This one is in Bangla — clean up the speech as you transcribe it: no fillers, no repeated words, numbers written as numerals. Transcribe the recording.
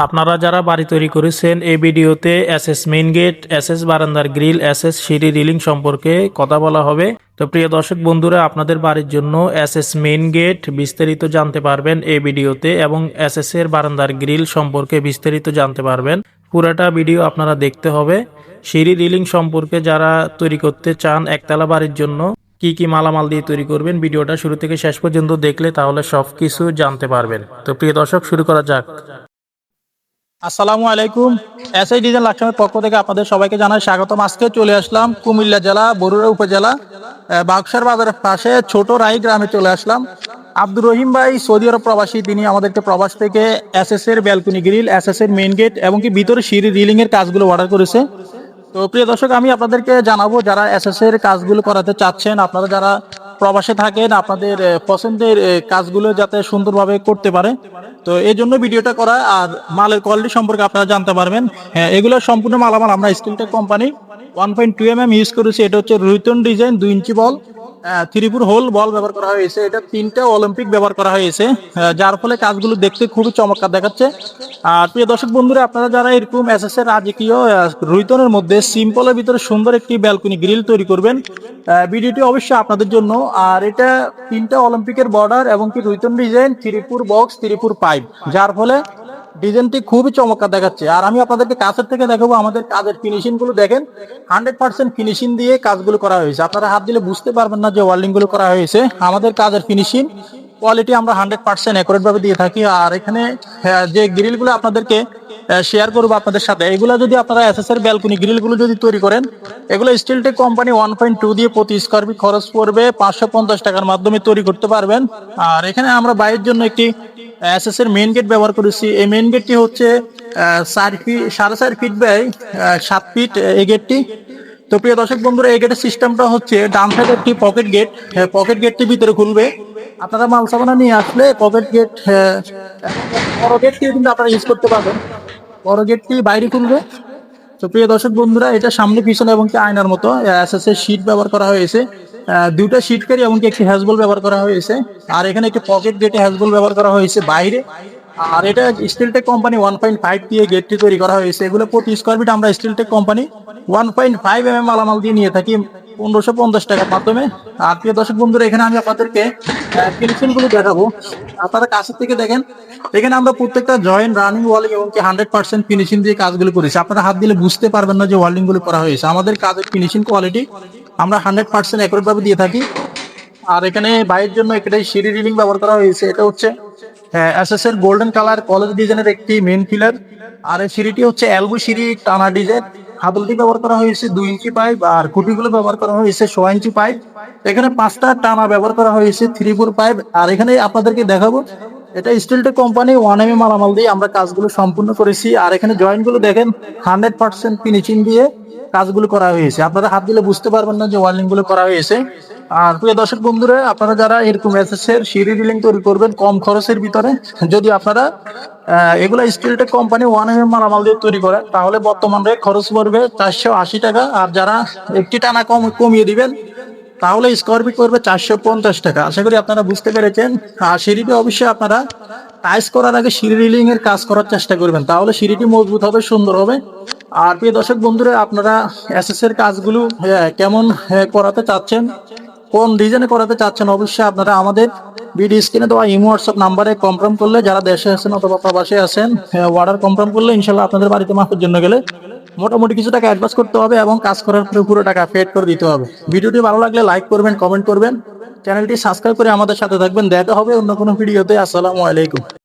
আপনারা যারা বাড়ি তৈরি করেছেন এই ভিডিওতে এসএস মেইন গেট, এসএস বারান্দার গ্রিল, এসএস সিঁড়ি রিলিং সম্পর্কে কথা বলা হবে। তো প্রিয় দর্শক বন্ধুরা, আপনাদের বাড়ির জন্য এসএস মেইন গেট বিস্তারিত জানতে পারবেন এই ভিডিওতে এবং এসএস এর বারান্দার গ্রিল সম্পর্কে বিস্তারিত জানতে পারবেন। পুরোটা ভিডিও আপনারা দেখতে হবে। সিঁড়ি রিলিং সম্পর্কে যারা তৈরি করতে চান একতলা বাড়ির জন্য কি কি মালামাল দিয়ে তৈরি করবেন, ভিডিওটা শুরু থেকে শেষ পর্যন্ত দেখলে তাহলে সবকিছু জানতে পারবেন। তো প্রিয় দর্শক, শুরু করা যাক। আসসালামু আলাইকুম। এসআই ডিজাইন লাকসামের পক্ষ থেকে আপনাদের সবাইকে জানাই স্বাগতম। আজকে চলে আসলাম কুমিল্লা জেলা বরুড়া উপজেলা বাক্সার বাজারের পাশে ছোট রাই গ্রামে চলে আসলাম। আব্দুর রহিম ভাই সৌদি আরব প্রবাসী, তিনি আমাদেরকে প্রবাস থেকে এসএস এর ব্যালকনি গ্রিল, এসএস এর মেইন গেট এবং কি ভিতরে সিঁড়ি রিলিং এর কাজগুলো অর্ডার করেছে। তো প্রিয় দর্শক, আমি আপনাদেরকে জানাবো যারা এসএস এর কাজগুলো করাতে চাচ্ছেন, আপনারা যারা প্রবাসে থাকেন, আপনাদের পছন্দের কাজগুলো যাতে সুন্দরভাবে করতে পারে, তো এই জন্য ভিডিওটা করা। আর মালের কোয়ালিটি সম্পর্কে আপনারা জানতে পারবেন। হ্যাঁ, এগুলো সম্পূর্ণ মালামাল আমরা স্টিলটেক কোম্পানি 1.2 ইউজ করেছি। এটা হচ্ছে রুইতন ডিজাইন 2 ইঞ্চি বল, 3 হোল বল ব্যবহার করা হয়েছে। এটা 3টা অলিম্পিক ব্যবহার করা হয়েছে, যার ফলে কাজগুলো দেখতে খুবই চমৎকার দেখাচ্ছে। আর প্রিয় দর্শক বন্ধুরা, আপনারা যারা এরকম এসএস এর রাজকীয় রুইতনের মধ্যে সিম্পলের ভিতরে সুন্দর একটি ব্যালকনি গ্রিল তৈরি করবেন, ভিডিওটি অবশ্যই আপনাদের জন্য। আর এটা 3টা অলিম্পিকের বর্ডার এবং কি রুইতন ডিজাইন, 3 বক্স, 3 পাইপ, যার ফলে ডিজাইনটি খুবই চমৎকার দেখাচ্ছে। আর আমি আপনাদেরকে কাছের থেকে দেখাবো আমাদের কাজের ফিনিশিং গুলো। দেখেন, 100% ফিনিশিং দিয়ে কাজগুলো করা হয়েছে। আপনারা হাত দিলে বুঝতে পারবেন না যে ওয়েল্ডিং গুলো করা হয়েছে। আমাদের কাজের ফিনিশিং কোয়ালিটি আমরা 100% অ্যাকুরেট ভাবে দিয়ে থাকি। আর এখানে যে গ্রিল গুলো আপনাদেরকে শেয়ার করবো আপনাদের সাথে, এগুলো যদি আপনারা এসএস এর ব্যালকনি গ্রিল গুলো যদি তৈরি করেন, এগুলো স্টিলটেক কোম্পানি 1.2 দিয়ে প্রতি স্কোয়ার ফিট খরচ পড়বে 550 টাকার মাধ্যমে তৈরি করতে পারবেন। আর এখানে আমরা বাইরের জন্য একটি এসএস এর মেইন গেট ব্যবহার করেছি। এই মেইন গেটটি হচ্ছে 4.5 ফিট বাই 7 ফিট এই গেটটি। তো প্রিয় দর্শক বন্ধুরা, এই গেটের সিস্টেমটা হচ্ছে ডান সাইডে একটি পকেট গেট, পকেট গেটটি ভিতরে খুলবে। আপনারা মাল সামানা নিয়ে আসলে পকেট গেট, বড় গেটটি কিন্তু আপনারা ইউজ করতে পারবেন। বড় গেটটি বাইরে খুলবে। তো প্রিয় দর্শক বন্ধুরা, এটা সামনে পিছনে এবং কি আয়নার মতো এসএস এর শীট ব্যবহার করা হয়েছে। 2টা শীট কারি এবং কি একটি হ্যাজবল ব্যবহার করা হয়েছে। আর এখানে একটি পকেট গেটে হ্যাজবল ব্যবহার করা হয়েছে বাইরে। আর এটা স্টিলটেক কোম্পানি 1.5 দিয়ে গেটটি তৈরি করা হয়েছে। এগুলো প্রতি স্কোয়ার ফিট আমরা স্টিলটেক কোম্পানি 1.5 মালামাল দিয়ে নিয়ে থাকি 1550 টাকার মাধ্যমে। আর প্রিয় দর্শক বন্ধুরা, এখানে আমি আপনাদেরকে ফিনিশিং গুলো দেখাবো। আপনারা কাছের থেকে দেখেন, এখানে আমরা প্রত্যেকটা জয়েন্ট, রানিং ওয়ালিং এবং কি 100% ফিনিশিং দিয়ে কাজগুলো করেছি। আপনারা হাত দিলে বুঝতে পারবেন না যে ওয়ালিং গুলো করা হয়েছে। আমাদের কাজের ফিনিশিং কোয়ালিটি আমরা 100% অ্যাকুরেট ভাবে দিয়ে থাকি। আর এখানে বাইরের জন্য একটাই সিঁড়ি রিলিং ব্যবহার করা হয়েছে। এটা হচ্ছে এসএস এর গোল্ডেন কালার কলেজ ডিজাইনের একটি মেইন পিলার। আর এই সিঁড়িটি হচ্ছে এলবো সিঁড়ি টানা ডিজাইন। হাতলটি ব্যবহার করা হয়েছে 2 ইঞ্চি পাইপ, আর খুঁটিগুলো ব্যবহার করা হয়েছে 6 ইঞ্চি পাইপ। এখানে 5টা টানা ব্যবহার করা হয়েছে 3 পাইপ। আর এখানে আপনাদেরকে দেখাবো, এটা স্টিলটেক কোম্পানি 1 মালামাল দিয়ে আমরা কাজগুলো সম্পূর্ণ করেছি। আর এখানে জয়েন্ট গুলো দেখেন, 100% ফিনিশিং দিয়ে কাজগুলো করা হয়েছে। আপনারা হাত দিলে বুঝতে পারবেন না যে ওয়ার্লিং গুলো করা হয়েছে। আর প্রিয় দর্শক বন্ধুরা, আপনারা যারা এরকম এসএস এর সিঁড়ি রিলিং তৈরি করবেন কম খরচের ভিতরে, যদি আপনারা এগুলা স্টিলটেক কোম্পানি 1 মালামাল দিয়ে তৈরি করেন, তাহলে বর্তমানে খরচ পড়বে 480 টাকা। আর যারা একটি টানা কমিয়ে দিবেন, তাহলে স্কোয়ার ফিট করবে 450 টাকা। আশা করি আপনারা বুঝতে পেরেছেন। আর সিঁড়িটি অবশ্যই আপনারা টাইস করার আগে সিঁড়ি রিলিং এর কাজ করার চেষ্টা করবেন, তাহলে সিঁড়িটি মজবুত হবে, সুন্দর হবে। আর প্রিয় দর্শক বন্ধুরা, আপনারা এসএস এর কাজগুলো কেমন করাতে চাচ্ছেন, কোন ডিজাইনে করাতে চাচ্ছেন, অবশ্যই আপনারা আমাদের ভিডিও স্ক্রিনে দেওয়া ইমো হোয়াটসঅ্যাপ নাম্বারে কনফার্ম করলে, যারা দেশে আছেন অথবা প্রবাসে আছেন, অর্ডার কনফার্ম করলে ইনশাল্লাহ আপনাদের বাড়িতে মাপের জন্য গেলে মোটামুটি কিছু টাকা অ্যাডভান্স করতে হবে এবং কাজ করার পরে পুরো টাকা পেড করে দিতে হবে। ভিডিওটি ভালো লাগলে লাইক করবেন, কমেন্ট করবেন, চ্যানেলটি সাবস্ক্রাইব করে আমাদের সাথে থাকবেন। দেখা হবে অন্য কোনো ভিডিওতে। আসসালামু আলাইকুম।